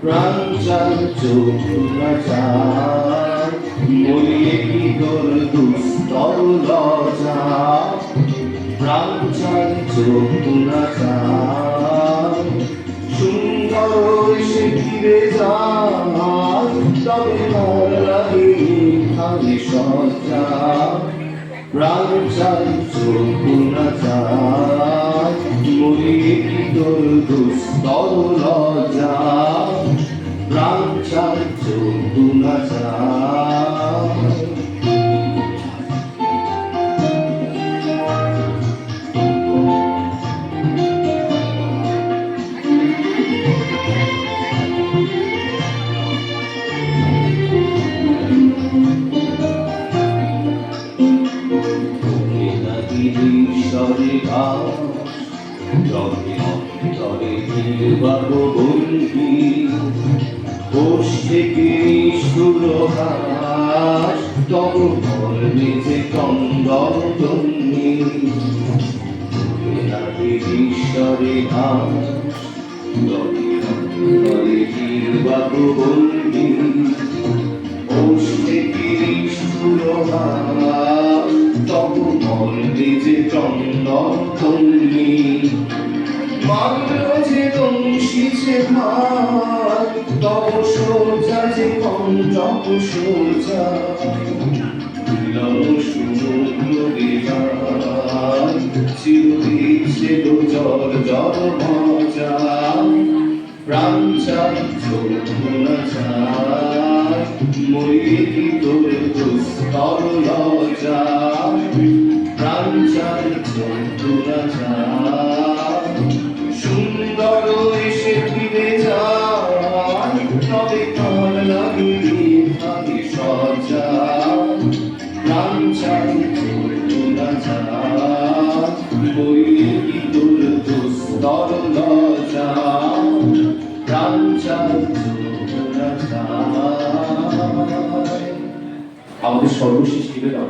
প্রাণ চাল চোখ না চায় মরিয়ে কি তোর দুস্তর লজা প্রাণ চাল চোখ না চায় সুন্দর সে ফিরে যায় তবে তার লাগে খালি সজ্জা প্রাণ চাল চোখ না চায় মরিয়ে কি তোর দুস্তর লজা প্রাণ চাল চোখ না চায় ঈশ্বরে জলে অন্তরে বাবু বন্ধি কোষ থেকে নিষ্ঠুর হাস তব মর্মে যে কন্দর তন্নি ঈশ্বরে জলে অন্তরে বাবু বন্ধি কোষ থেকে নিষ্ঠুর হাস তব মর্মে যে চন্দন তন্নি মাত্র যে দংশিছে ভাত তব সোজা যে পঞ্চক সোজা সমুদ্র বিহার চিরদিন সে তো জল জল মজা প্রাণ চাই চোখ না চায় মরিয়ে কি তোর দুস্তর লজা প্রাণ চাই চোখ না চায় সুন্দর এসে ফিরে যায় তবে কাল লাগে খালি সজ্জা প্রাণ চাই চোখ না চায় মরিয়ে কি তোর দুস্তর লজা প্রাণ চাই চোখ না চায়। আমাদের সর্বশেষ নিবেদন